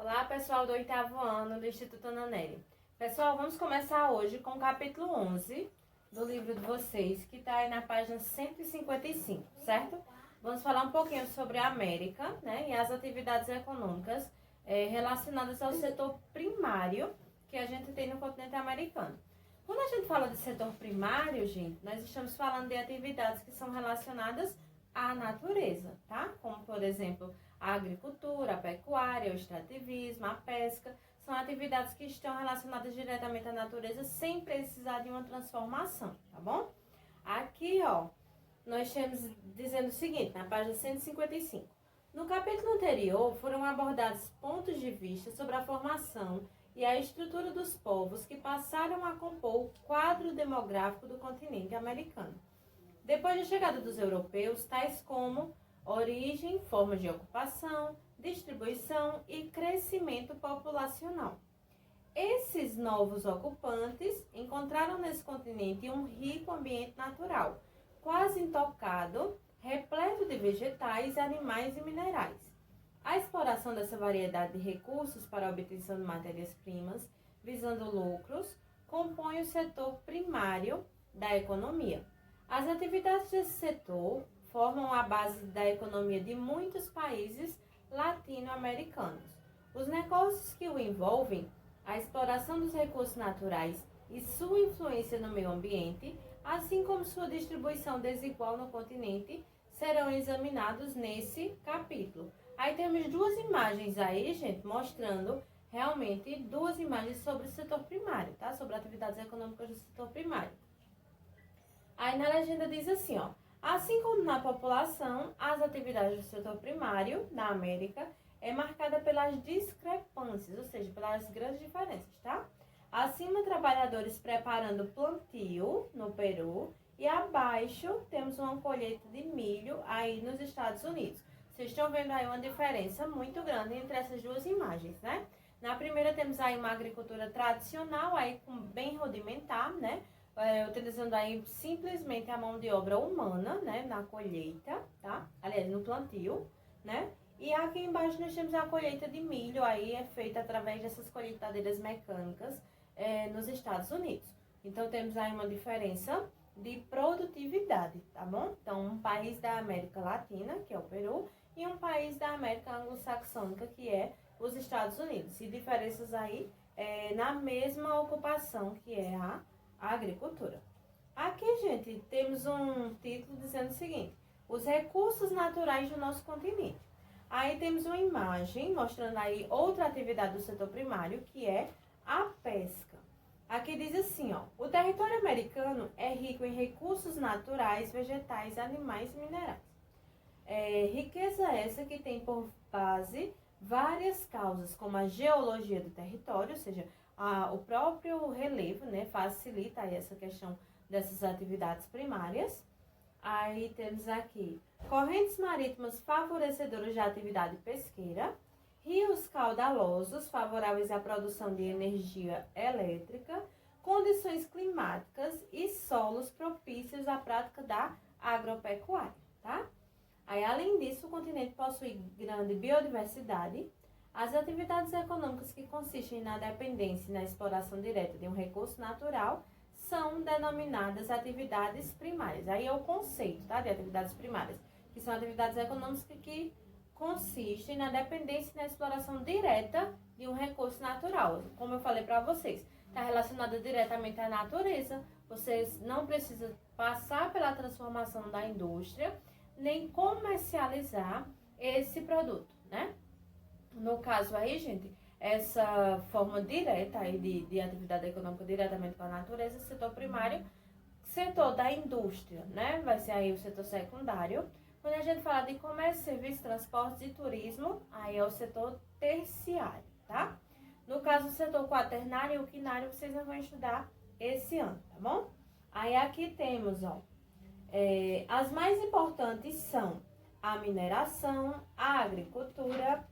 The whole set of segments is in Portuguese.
Olá, pessoal do 8º ano do Instituto Ana Nery. Pessoal, vamos começar hoje com o capítulo 11 do livro de vocês, que está aí na página 155, certo? Vamos falar um pouquinho sobre a América, né, e as atividades econômicas relacionadas ao setor primário que a gente tem no continente americano. Quando a gente fala de setor primário, gente, nós estamos falando de atividades que são relacionadas à natureza, tá? Como, por exemplo, a agricultura, a pecuária, o extrativismo, a pesca, são atividades que estão relacionadas diretamente à natureza sem precisar de uma transformação, tá bom? Aqui, ó, nós temos dizendo o seguinte, na página 155. No capítulo anterior, foram abordados pontos de vista sobre a formação e a estrutura dos povos que passaram a compor o quadro demográfico do continente americano. Depois da chegada dos europeus, tais como origem, formas de ocupação, distribuição e crescimento populacional. Esses novos ocupantes encontraram nesse continente um rico ambiente natural, quase intocado, repleto de vegetais, animais e minerais. A exploração dessa variedade de recursos para a obtenção de matérias-primas, visando lucros, compõe o setor primário da economia. As atividades desse setor formam a base da economia de muitos países latino-americanos. Os negócios que o envolvem, a exploração dos recursos naturais e sua influência no meio ambiente, assim como sua distribuição desigual no continente, serão examinados nesse capítulo. Aí temos duas imagens aí, gente, mostrando realmente duas imagens sobre o setor primário, tá? Sobre atividades econômicas do setor primário. Aí na legenda diz assim, ó. Assim como na população, as atividades do setor primário, na América, é marcada pelas discrepâncias, ou seja, pelas grandes diferenças, tá? Acima, trabalhadores preparando plantio no Peru e abaixo temos uma colheita de milho aí nos Estados Unidos. Vocês estão vendo aí uma diferença muito grande entre essas duas imagens, né? Na primeira temos aí uma agricultura tradicional, aí bem rudimentar, né? Utilizando aí simplesmente a mão de obra humana, né, na colheita, tá? Aliás, no plantio, né? E aqui embaixo nós temos a colheita de milho, aí é feita através dessas colheitadeiras mecânicas nos Estados Unidos. Então, temos aí uma diferença de produtividade, tá bom? Então, um país da América Latina, que é o Peru, e um país da América Anglo-Saxônica, que é os Estados Unidos. E diferenças aí na mesma ocupação, que é a agricultura. Aqui, gente, temos um título dizendo o seguinte: os recursos naturais do nosso continente. Aí temos uma imagem mostrando aí outra atividade do setor primário, que é a pesca. Aqui diz assim, ó: o território americano é rico em recursos naturais, vegetais, animais e minerais. Riqueza essa que tem por base várias causas, como a geologia do território, ou seja, o próprio relevo, né, facilita aí essa questão dessas atividades primárias. Aí temos aqui correntes marítimas favorecedoras de atividade pesqueira, rios caudalosos favoráveis à produção de energia elétrica, condições climáticas e solos propícios à prática da agropecuária, tá? Aí, além disso, o continente possui grande biodiversidade. As atividades econômicas que consistem na dependência e na exploração direta de um recurso natural são denominadas atividades primárias. Aí é o conceito, tá, de atividades primárias, que são atividades econômicas que consistem na dependência e na exploração direta de um recurso natural. Como eu falei para vocês, está relacionada diretamente à natureza. Vocês não precisam passar pela transformação da indústria, nem comercializar esse produto, né? No caso aí, gente, essa forma direta aí de atividade econômica diretamente com a natureza, setor primário, setor da indústria, né? Vai ser aí o setor secundário. Quando a gente fala de comércio, serviços, transportes e turismo, aí é o setor terciário, tá? No caso do setor quaternário e o quinário, vocês não vão estudar esse ano, tá bom? Aí aqui temos, ó, as mais importantes são a mineração, a agricultura,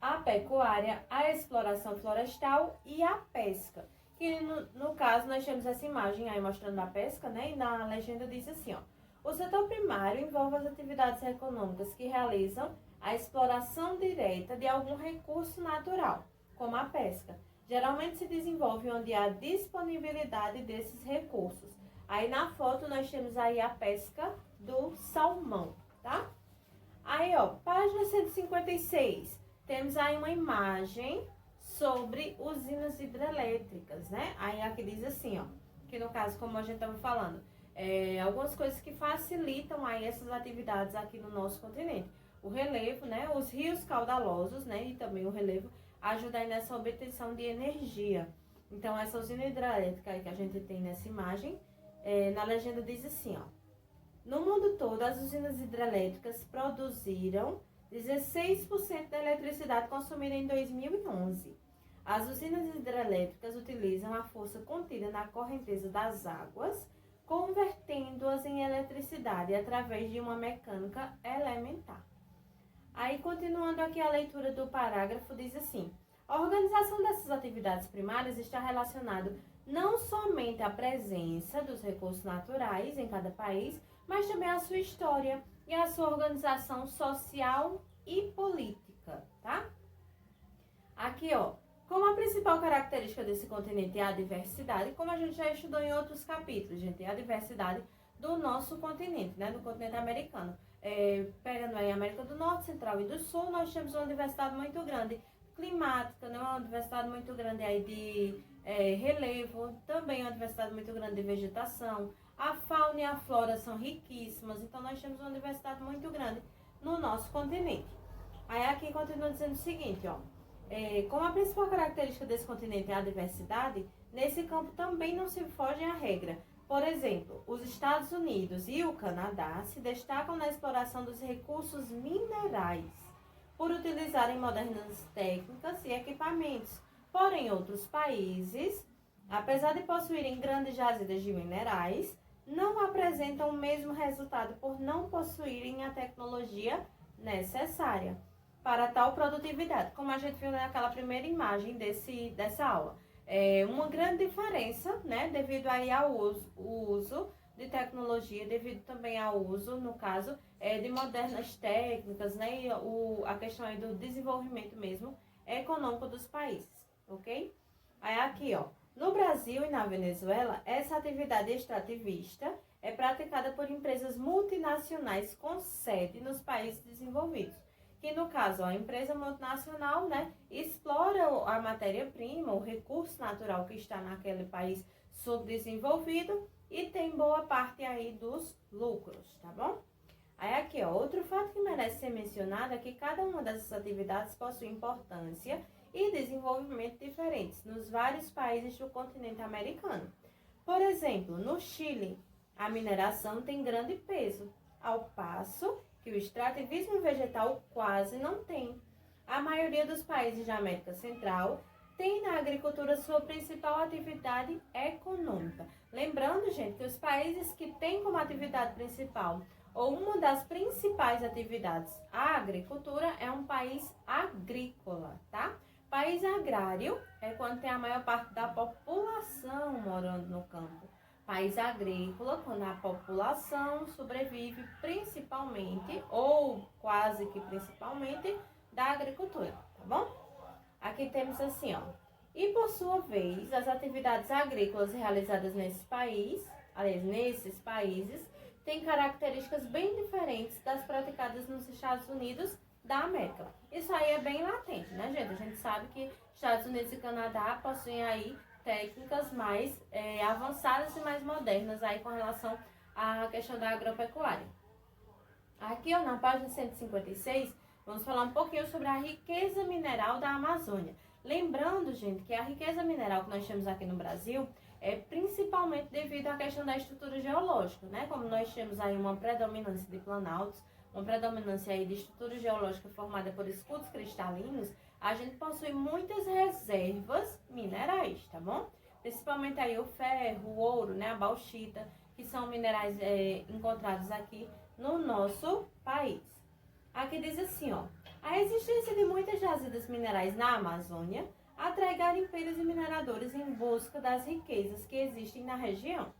a pecuária, a exploração florestal e a pesca. Que no caso nós temos essa imagem aí mostrando a pesca, né? E na legenda diz assim, ó: o setor primário envolve as atividades econômicas que realizam a exploração direta de algum recurso natural, como a pesca. Geralmente se desenvolve onde há disponibilidade desses recursos. Aí na foto nós temos aí a pesca do salmão, tá? Aí, ó, página 156, temos aí uma imagem sobre usinas hidrelétricas, né? Aí aqui diz assim, ó, que no caso, como a gente estava falando, algumas coisas que facilitam aí essas atividades aqui no nosso continente. O relevo, né? Os rios caudalosos, né? E também o relevo ajuda aí nessa obtenção de energia. Então, essa usina hidrelétrica aí que a gente tem nessa imagem, na legenda diz assim, ó. No mundo todo, as usinas hidrelétricas produziram 16% da eletricidade consumida em 2011. As usinas hidrelétricas utilizam a força contida na correnteza das águas, convertendo-as em eletricidade através de uma mecânica elementar. Aí, continuando aqui a leitura do parágrafo, diz assim: a organização dessas atividades primárias está relacionada não somente à presença dos recursos naturais em cada país, mas também à sua história e à sua organização social e política, tá? Aqui, ó, como a principal característica desse continente é a diversidade, como a gente já estudou em outros capítulos, gente, é a diversidade do nosso continente, né, do continente americano. Pegando aí a América do Norte, Central e do Sul, nós temos uma diversidade muito grande climática, né, uma diversidade muito grande aí de relevo, também uma diversidade muito grande de vegetação. A fauna e a flora são riquíssimas, então nós temos uma diversidade muito grande no nosso continente. Aí aqui continua dizendo o seguinte, ó. Como a principal característica desse continente é a diversidade, nesse campo também não se foge à regra. Por exemplo, os Estados Unidos e o Canadá se destacam na exploração dos recursos minerais, por utilizarem modernas técnicas e equipamentos. Porém, outros países, apesar de possuírem grandes jazidas de minerais, não apresentam o mesmo resultado por não possuírem a tecnologia necessária para tal produtividade, como a gente viu naquela primeira imagem dessa aula. Uma grande diferença, né, devido aí ao uso de tecnologia, devido também ao uso, no caso, de modernas técnicas, né, e a questão aí do desenvolvimento mesmo econômico dos países, ok? Aí aqui, ó, no Brasil e na Venezuela, essa atividade extrativista é praticada por empresas multinacionais com sede nos países desenvolvidos, que no caso, a empresa multinacional, né, explora a matéria-prima, o recurso natural que está naquele país subdesenvolvido e tem boa parte aí dos lucros, tá bom? Aí aqui, ó, outro fato que merece ser mencionado é que cada uma dessas atividades possui importância e desenvolvimento diferentes nos vários países do continente americano. Por exemplo, no Chile, a mineração tem grande peso, ao passo que o extrativismo vegetal quase não tem. A maioria dos países da América Central tem na agricultura sua principal atividade econômica. Lembrando, gente, que os países que têm como atividade principal ou uma das principais atividades a agricultura é um país agrícola, tá? País agrário é quando tem a maior parte da população morando no campo. País agrícola, quando a população sobrevive principalmente, ou quase que principalmente, da agricultura, tá bom? Aqui temos assim, ó. E por sua vez, as atividades agrícolas realizadas nesses países, têm características bem diferentes das praticadas nos Estados Unidos da América. Isso aí é bem latente, né, gente? A gente sabe que Estados Unidos e Canadá possuem aí técnicas mais avançadas e mais modernas aí com relação à questão da agropecuária. Aqui, ó, na página 156, vamos falar um pouquinho sobre a riqueza mineral da Amazônia. Lembrando, gente, que a riqueza mineral que nós temos aqui no Brasil é principalmente devido à questão da estrutura geológica, né? Como nós temos aí uma predominância de planaltos, uma predominância aí de estrutura geológica formada por escudos cristalinos, a gente possui muitas reservas minerais, tá bom? Principalmente aí o ferro, o ouro, né, a bauxita, que são minerais encontrados aqui no nosso país. Aqui diz assim, ó, a existência de muitas jazidas minerais na Amazônia atrai garimpeiros e mineradores em busca das riquezas que existem na região.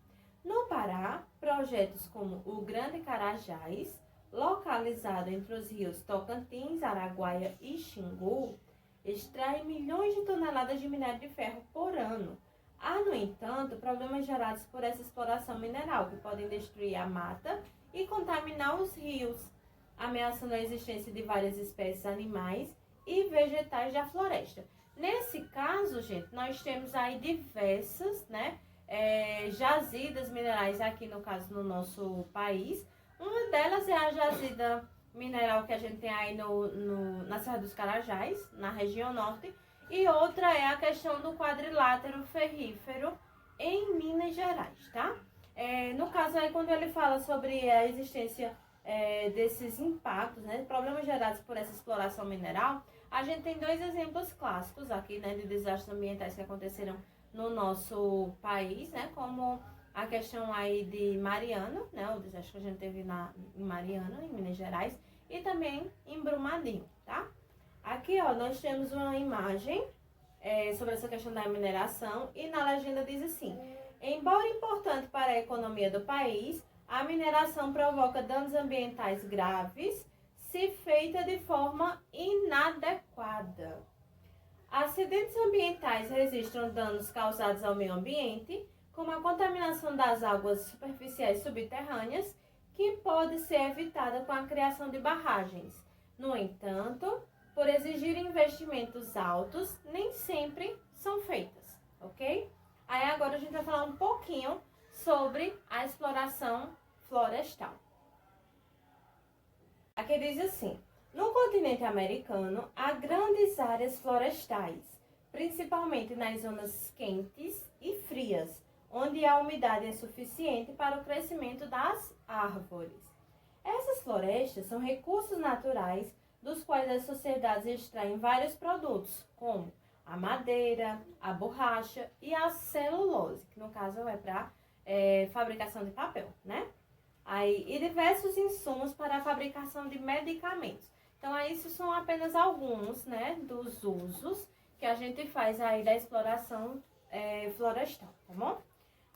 No Pará, projetos como o Grande Carajás, localizado entre os rios Tocantins, Araguaia e Xingu, extrai milhões de toneladas de minério de ferro por ano. Há, no entanto, problemas gerados por essa exploração mineral, que podem destruir a mata e contaminar os rios, ameaçando a existência de várias espécies animais e vegetais da floresta. Nesse caso, gente, nós temos aí diversas, jazidas minerais aqui, no caso, no nosso país. Uma delas é a jazida mineral que a gente tem aí na Serra dos Carajás, na região norte, e outra é a questão do quadrilátero ferrífero em Minas Gerais, tá? No caso aí, quando ele fala sobre a existência desses impactos, problemas gerados por essa exploração mineral, a gente tem dois exemplos clássicos aqui, de desastres ambientais que aconteceram no nosso país, como a questão aí de Mariana, o desastre que a gente teve em Mariana, em Minas Gerais, e também em Brumadinho, tá? Aqui, ó, nós temos uma imagem sobre essa questão da mineração e na legenda diz assim: embora importante para a economia do país, a mineração provoca danos ambientais graves se feita de forma inadequada. Acidentes ambientais registram danos causados ao meio ambiente, como a contaminação das águas superficiais subterrâneas, que pode ser evitada com a criação de barragens. No entanto, por exigir investimentos altos, nem sempre são feitas, ok? Aí agora a gente vai falar um pouquinho sobre a exploração florestal. Aqui diz assim: no continente americano, há grandes áreas florestais, principalmente nas zonas quentes e frias, onde a umidade é suficiente para o crescimento das árvores. Essas florestas são recursos naturais dos quais as sociedades extraem vários produtos, como a madeira, a borracha e a celulose, que no caso é para fabricação de papel, e diversos insumos para a fabricação de medicamentos. Então, esses são apenas alguns, dos usos que a gente faz aí da exploração florestal, tá bom?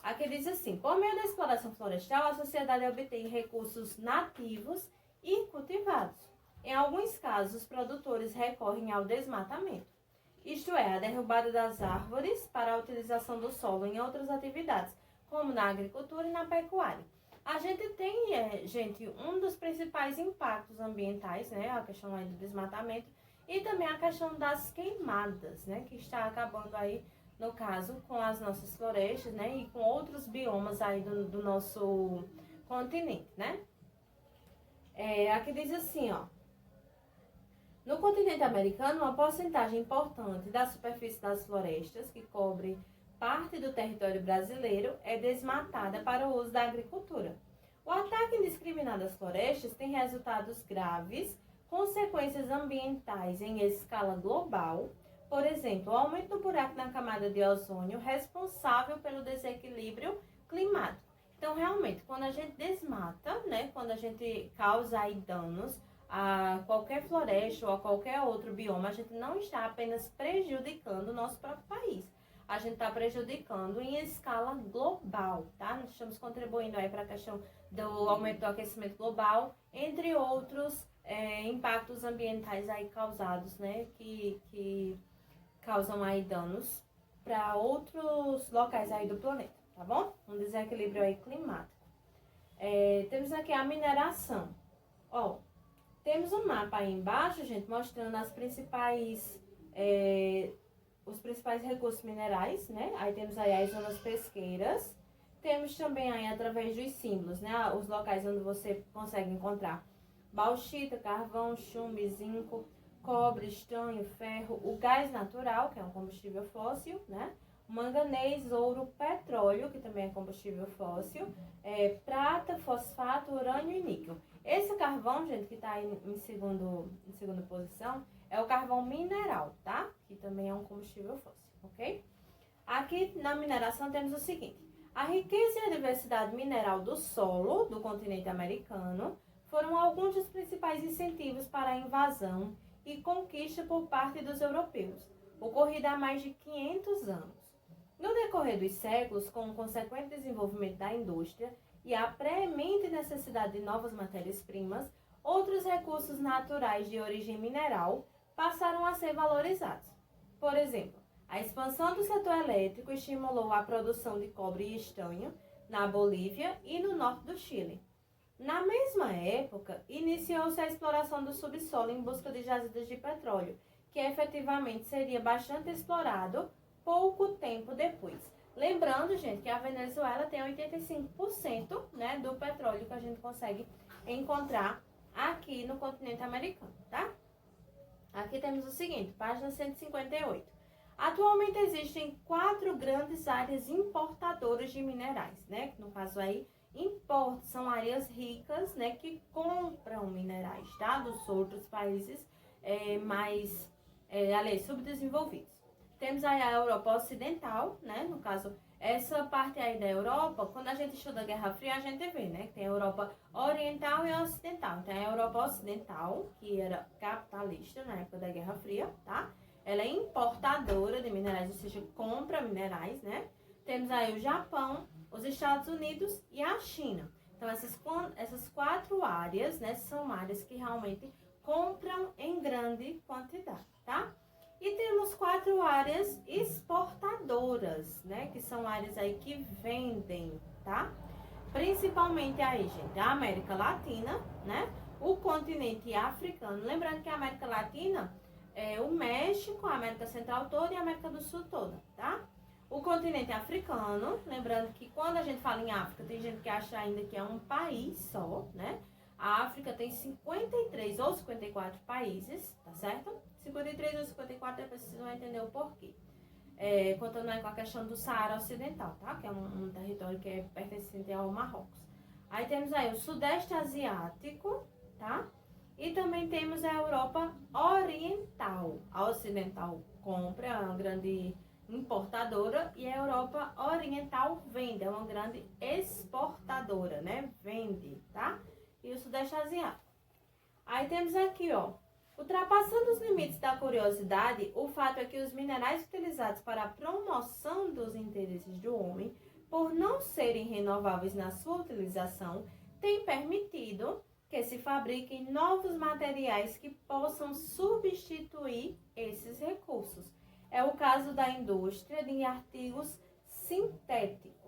Aqui diz assim: por meio da exploração florestal, a sociedade obtém recursos nativos e cultivados. Em alguns casos, os produtores recorrem ao desmatamento, isto é, a derrubada das árvores para a utilização do solo em outras atividades, como na agricultura e na pecuária. A gente tem, um dos principais impactos ambientais, a questão aí do desmatamento e também a questão das queimadas, que está acabando aí, no caso, com as nossas florestas, e com outros biomas aí do nosso continente, Aqui diz assim, ó: no continente americano, uma porcentagem importante da superfície das florestas, que cobre parte do território brasileiro, é desmatada para o uso da agricultura. O ataque indiscriminado às florestas tem resultados graves, consequências ambientais em escala global, por exemplo, o aumento do buraco na camada de ozônio, responsável pelo desequilíbrio climático. Então, realmente, quando a gente desmata, quando a gente causa aí danos a qualquer floresta ou a qualquer outro bioma, a gente não está apenas prejudicando o nosso próprio país. A gente está prejudicando em escala global, tá? Nós estamos contribuindo aí para a questão do aumento do aquecimento global, entre outros impactos ambientais aí causados, que causam aí danos para outros locais aí do planeta, tá bom? Um desequilíbrio aí climático. Temos aqui a mineração. Ó, temos um mapa aí embaixo, gente, mostrando os principais recursos minerais, Aí temos aí as zonas pesqueiras. Temos também aí, através dos símbolos, os locais onde você consegue encontrar bauxita, carvão, chumbo, zinco, cobre, estanho, ferro, o gás natural, que é um combustível fóssil, manganês, ouro, petróleo, que também é combustível fóssil, prata, fosfato, urânio e níquel. Esse carvão, gente, que está aí em segunda posição, é o carvão mineral, tá? Que também é um combustível fóssil, ok? Aqui na mineração temos o seguinte: a riqueza e a diversidade mineral do solo do continente americano foram alguns dos principais incentivos para a invasão e conquista por parte dos europeus, ocorrida há mais de 500 anos. No decorrer dos séculos, com o consequente desenvolvimento da indústria e a premente necessidade de novas matérias-primas, outros recursos naturais de origem mineral passaram a ser valorizados. Por exemplo, a expansão do setor elétrico estimulou a produção de cobre e estanho na Bolívia e no norte do Chile. Na mesma época, iniciou-se a exploração do subsolo em busca de jazidas de petróleo, que efetivamente seria bastante explorado pouco tempo depois. Lembrando, gente, que a Venezuela tem 85%, né, do petróleo que a gente consegue encontrar aqui no continente americano, tá? Aqui temos o seguinte, página 158. Atualmente existem 4 grandes áreas importadoras de minerais, né? No caso aí, importam, são áreas ricas, né, que compram minerais, tá? Dos outros países subdesenvolvidos. Temos aí a Europa Ocidental, né? No caso, essa parte aí da Europa, quando a gente estuda a Guerra Fria, a gente vê, né? Que tem a Europa Oriental e Ocidental. Então, a Europa Ocidental, que era capitalista na época da Guerra Fria, tá? Ela é importadora de minerais, ou seja, compra minerais, né? Temos aí o Japão, os Estados Unidos e a China. Então, essas 4 áreas, né? São áreas que realmente compram em grande quantidade, tá? E temos 4 áreas exportadoras, né? Que são áreas aí que vendem, tá? Principalmente aí, gente, a América Latina, né? O continente africano. Lembrando que a América Latina é o México, a América Central toda e a América do Sul toda, tá? O continente africano, lembrando que quando a gente fala em África, tem gente que acha ainda que é um país só, né? A África tem 53 ou 54 países, tá certo? 53 ou 54, depois vocês vão entender o porquê. Contando aí com a questão do Saara Ocidental, tá? Que é um território que é pertencente ao Marrocos. Aí temos aí o Sudeste Asiático, tá? E também temos a Europa Oriental. A Ocidental compra, é uma grande importadora, e a Europa Oriental vende, é uma grande exportadora, né? Vende, tá? E o Sudeste Asiático. Aí temos aqui, ó, ultrapassando os limites da curiosidade, o fato é que os minerais utilizados para a promoção dos interesses do homem, por não serem renováveis na sua utilização, têm permitido que se fabriquem novos materiais que possam substituir esses recursos. É o caso da indústria de artigos sintéticos.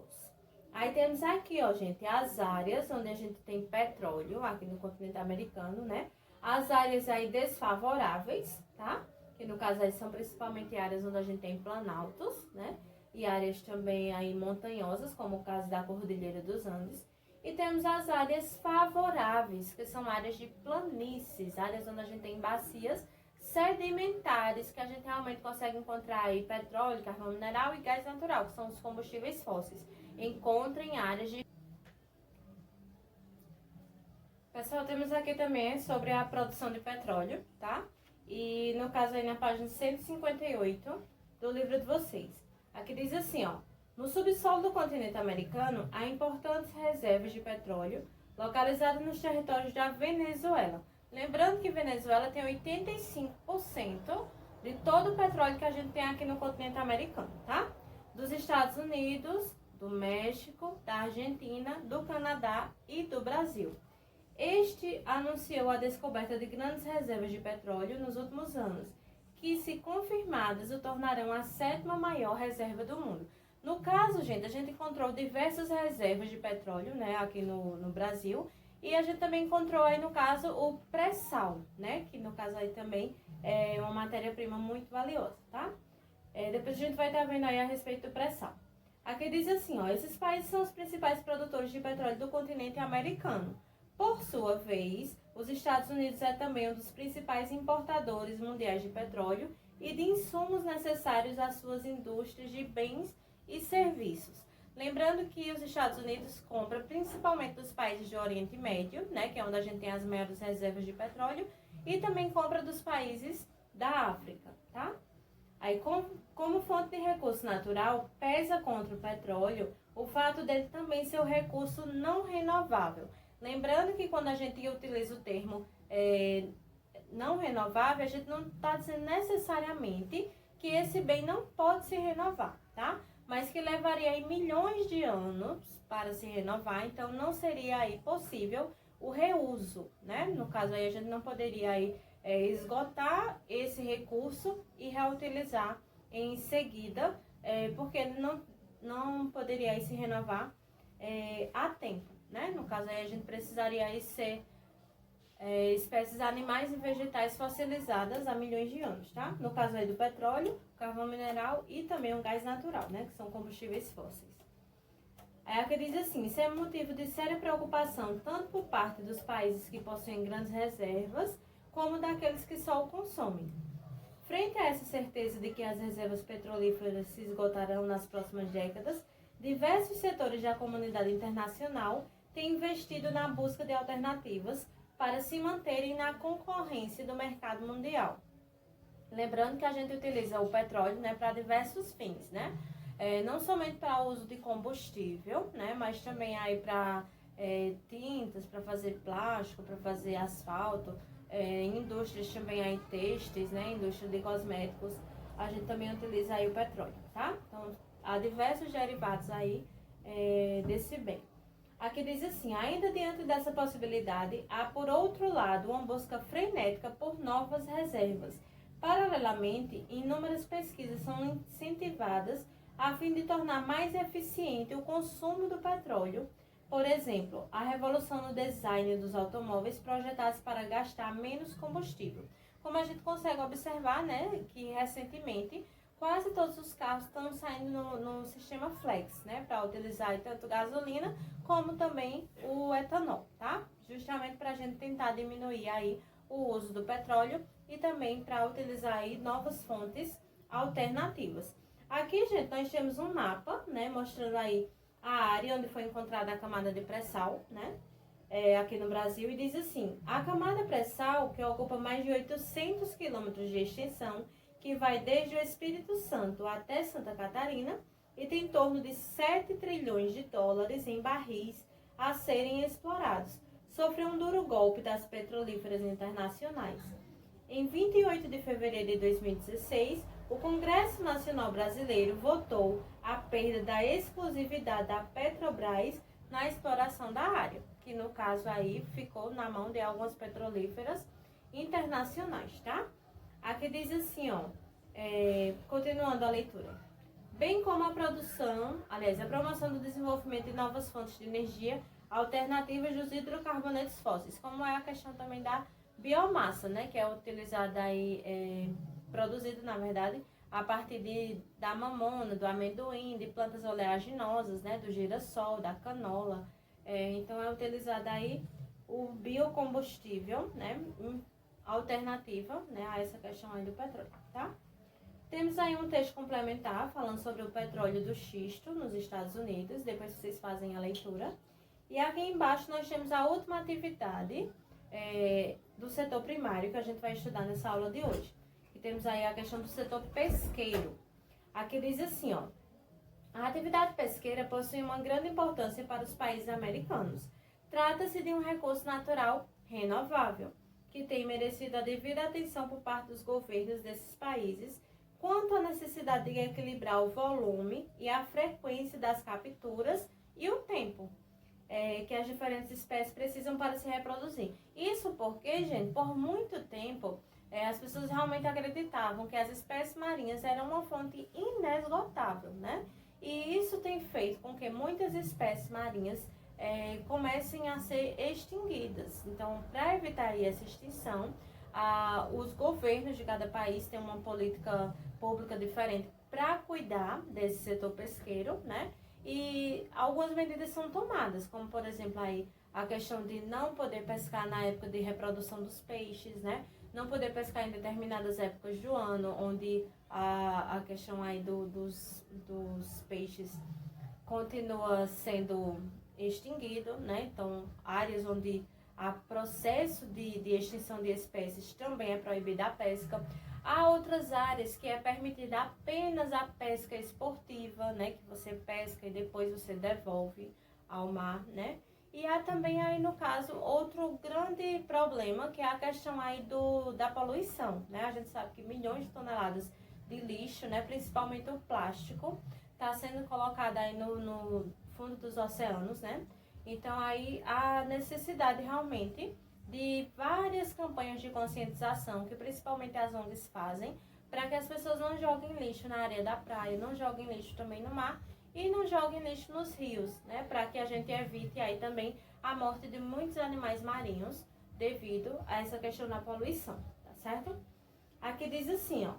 Aí temos aqui, ó, gente, as áreas onde a gente tem petróleo, aqui no continente americano, né? As áreas aí desfavoráveis, tá? Que no caso aí são principalmente áreas onde a gente tem planaltos, né? E áreas também aí montanhosas, como o caso da Cordilheira dos Andes. E temos as áreas favoráveis, que são áreas de planícies, áreas onde a gente tem bacias sedimentares, que a gente realmente consegue encontrar aí petróleo, carvão mineral e gás natural, que são os combustíveis fósseis. Encontra em áreas de... Pessoal, temos aqui também sobre a produção de petróleo, tá? E no caso aí na página 158 do livro de vocês. Aqui diz assim, ó. No subsolo do continente americano, há importantes reservas de petróleo localizadas nos territórios da Venezuela. Lembrando que Venezuela tem 85% de todo o petróleo que a gente tem aqui no continente americano, tá? Dos Estados Unidos, do México, da Argentina, do Canadá e do Brasil. Este anunciou a descoberta de grandes reservas de petróleo nos últimos anos, que, se confirmadas, o tornarão a 7ª maior reserva do mundo. No caso, gente, a gente encontrou diversas reservas de petróleo, né, aqui no Brasil, e a gente também encontrou aí, no caso, o pré-sal, né, que no caso aí também é uma matéria-prima muito valiosa, tá? Depois a gente vai estar vendo aí a respeito do pré-sal. Aqui diz assim, ó, esses países são os principais produtores de petróleo do continente americano. Por sua vez, os Estados Unidos é também um dos principais importadores mundiais de petróleo e de insumos necessários às suas indústrias de bens e serviços. Lembrando que os Estados Unidos compram principalmente dos países do Oriente Médio, né, que é onde a gente tem as maiores reservas de petróleo, e também compra dos países da África, tá? Aí, como fonte de recurso natural, pesa contra o petróleo o fato dele também ser um recurso não renovável. Lembrando que quando a gente utiliza o termo não renovável, a gente não está dizendo necessariamente que esse bem não pode se renovar, tá? Mas que levaria aí milhões de anos para se renovar, então não seria aí possível o reuso, né? No caso aí a gente não poderia aí, esgotar esse recurso e reutilizar em seguida, porque ele não poderia aí se renovar a tempo, né? No caso aí a gente precisaria aí ser espécies animais e vegetais fossilizadas há milhões de anos, tá? No caso aí do petróleo, carvão mineral e também o gás natural, né? Que são combustíveis fósseis. Aí aqui diz assim, isso é motivo de séria preocupação tanto por parte dos países que possuem grandes reservas, como daqueles que só o consomem. Frente a essa certeza de que as reservas petrolíferas se esgotarão nas próximas décadas, diversos setores da comunidade internacional têm investido na busca de alternativas para se manterem na concorrência do mercado mundial. Lembrando que a gente utiliza o petróleo, né, para diversos fins, né? Não somente para uso de combustível, né, mas também aí para tintas, para fazer plástico, para fazer asfalto, indústrias também aí têxteis, né, indústria de cosméticos, a gente também utiliza aí o petróleo, tá? Então, há diversos derivados aí desse bem. Aqui diz assim, ainda diante dessa possibilidade, há por outro lado uma busca frenética por novas reservas. Paralelamente, inúmeras pesquisas são incentivadas a fim de tornar mais eficiente o consumo do petróleo. Por exemplo, a revolução no design dos automóveis projetados para gastar menos combustível. Como a gente consegue observar, né, que recentemente quase todos os carros estão saindo no sistema flex, né, para utilizar tanto gasolina como também o etanol, tá? Justamente para a gente tentar diminuir aí o uso do petróleo e também para utilizar aí novas fontes alternativas. Aqui, gente, nós temos um mapa, né, mostrando aí a área onde foi encontrada a camada de pré-sal, né, aqui no Brasil, e diz assim, a camada pré-sal, que ocupa mais de 800 quilômetros de extensão, que vai desde o Espírito Santo até Santa Catarina, e tem em torno de 7 trilhões de dólares em barris a serem explorados. Sofreu um duro golpe das petrolíferas internacionais. Em 28 de fevereiro de 2016, o Congresso Nacional Brasileiro votou a perda da exclusividade da Petrobras na exploração da área, que no caso aí ficou na mão de algumas petrolíferas internacionais, tá? Aqui diz assim, ó, continuando a leitura. Bem como a a promoção do desenvolvimento de novas fontes de energia alternativas dos hidrocarbonetos fósseis, como é a questão também da biomassa, né, que é utilizada aí, produzido, na verdade, a partir da mamona, do amendoim, de plantas oleaginosas, né, do girassol, da canola. Então, é utilizada aí o biocombustível, né, alternativa, né, a essa questão aí do petróleo, tá? Temos aí um texto complementar falando sobre o petróleo do xisto nos Estados Unidos, depois vocês fazem a leitura. E aqui embaixo nós temos a última atividade do setor primário que a gente vai estudar nessa aula de hoje. E temos aí a questão do setor pesqueiro. Aqui diz assim, ó, a atividade pesqueira possui uma grande importância para os países americanos. Trata-se de um recurso natural renovável, que tem merecido a devida atenção por parte dos governos desses países quanto à necessidade de equilibrar o volume e a frequência das capturas e o tempo que as diferentes espécies precisam para se reproduzir. Isso porque, gente, por muito tempo, as pessoas realmente acreditavam que as espécies marinhas eram uma fonte inesgotável, né? E isso tem feito com que muitas espécies marinhas comecem a ser extinguidas. Então, para evitar essa extinção, os governos de cada país têm uma política pública diferente para cuidar desse setor pesqueiro, né? E algumas medidas são tomadas, como por exemplo aí a questão de não poder pescar na época de reprodução dos peixes, né? Não poder pescar em determinadas épocas do ano, onde a questão aí dos peixes continua sendo extinguido, né? Então, áreas onde há processo de extinção de espécies também é proibida a pesca. Há outras áreas que é permitida apenas a pesca esportiva, né? Que você pesca e depois você devolve ao mar, né? E há também aí, no caso, outro grande problema, que é a questão aí da poluição, né? A gente sabe que milhões de toneladas de lixo, né? Principalmente o plástico, está sendo colocado aí no fundo dos oceanos, né? Então, aí, a necessidade realmente de várias campanhas de conscientização, que principalmente as ONGs fazem, para que as pessoas não joguem lixo na areia da praia, não joguem lixo também no mar e não joguem lixo nos rios, né? Para que a gente evite aí também a morte de muitos animais marinhos devido a essa questão da poluição, tá certo? Aqui diz assim, ó: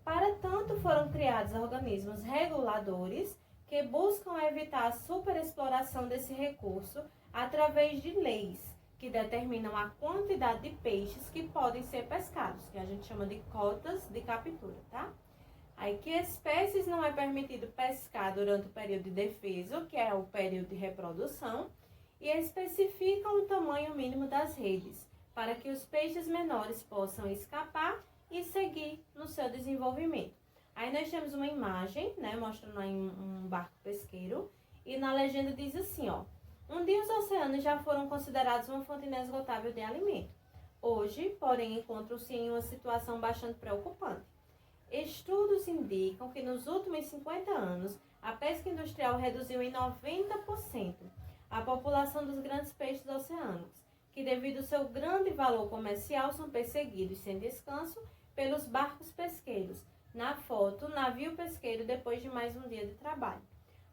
para tanto foram criados organismos reguladores que buscam evitar a superexploração desse recurso através de leis que determinam a quantidade de peixes que podem ser pescados, que a gente chama de cotas de captura, tá? Aí, que espécies não é permitido pescar durante o período de defeso, que é o período de reprodução, e especificam o tamanho mínimo das redes, para que os peixes menores possam escapar e seguir no seu desenvolvimento. Aí nós temos uma imagem, né, mostrando aí um barco pesqueiro, e na legenda diz assim, ó: um dia os oceanos já foram considerados uma fonte inesgotável de alimento. Hoje, porém, encontram-se em uma situação bastante preocupante. Estudos indicam que nos últimos 50 anos, a pesca industrial reduziu em 90% a população dos grandes peixes oceânicos, que devido ao seu grande valor comercial são perseguidos sem descanso pelos barcos pesqueiros. Na foto, navio pesqueiro depois de mais um dia de trabalho.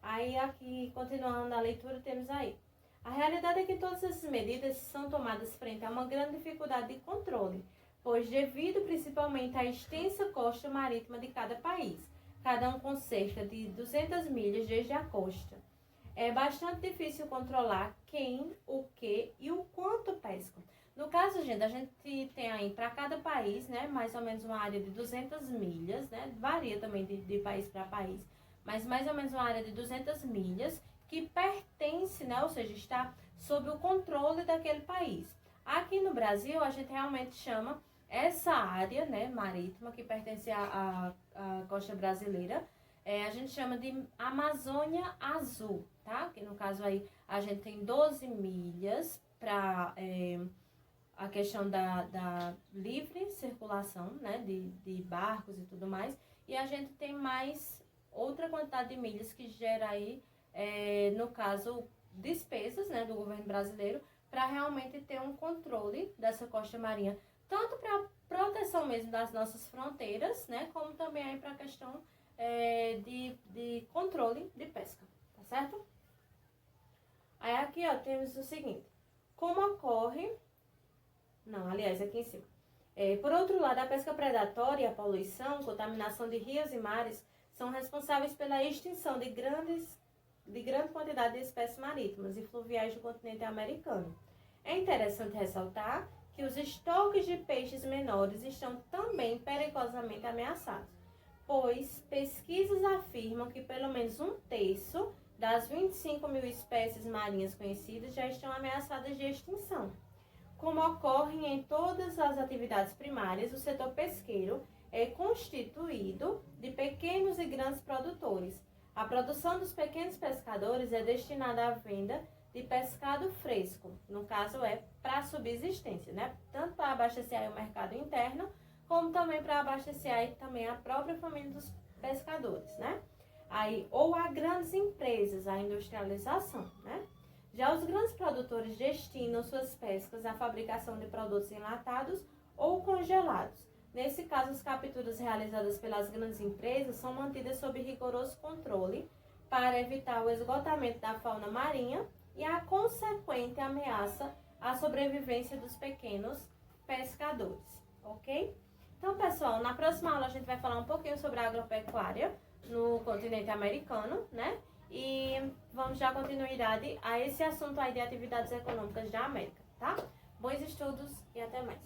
Aí aqui, continuando a leitura, temos aí: a realidade é que todas essas medidas são tomadas frente a uma grande dificuldade de controle, pois devido principalmente à extensa costa marítima de cada país, cada um com cerca de 200 milhas desde a costa. É bastante difícil controlar quem, o que e o quanto pescam. No caso, gente, a gente tem aí para cada país, né, mais ou menos uma área de 200 milhas, né, varia também de país para país, mas mais ou menos uma área de 200 milhas que pertence, né, ou seja, está sob o controle daquele país. Aqui no Brasil, a gente realmente chama essa área, né, marítima que pertence à costa brasileira, a gente chama de Amazônia Azul, tá? Que no caso aí a gente tem 12 milhas para a questão da livre circulação, né, de barcos e tudo mais, e a gente tem mais outra quantidade de milhas que gera aí, no caso, despesas, né, do governo brasileiro para realmente ter um controle dessa costa marinha, tanto para proteção mesmo das nossas fronteiras, né, como também aí para a questão de controle de pesca, tá certo? Aí aqui, ó, temos o seguinte: como ocorre... Não, aliás, aqui em cima. Por outro lado, a pesca predatória, a poluição, contaminação de rios e mares são responsáveis pela extinção de grande quantidade de espécies marítimas e fluviais do continente americano. É interessante ressaltar que os estoques de peixes menores estão também perigosamente ameaçados, pois pesquisas afirmam que pelo menos um terço das 25 mil espécies marinhas conhecidas já estão ameaçadas de extinção. Como ocorre em todas as atividades primárias, o setor pesqueiro é constituído de pequenos e grandes produtores. A produção dos pequenos pescadores é destinada à venda de pescado fresco, no caso para subsistência, né? Tanto para abastecer o mercado interno, como também para abastecer aí também a própria família dos pescadores, né? Aí, ou a grandes empresas, a industrialização, né? Já os grandes produtores destinam suas pescas à fabricação de produtos enlatados ou congelados. Nesse caso, as capturas realizadas pelas grandes empresas são mantidas sob rigoroso controle para evitar o esgotamento da fauna marinha e a consequente ameaça à sobrevivência dos pequenos pescadores, ok? Então, pessoal, na próxima aula a gente vai falar um pouquinho sobre a agropecuária no continente americano, né? E vamos dar continuidade a esse assunto aí de atividades econômicas da América, tá? Bons estudos e até mais!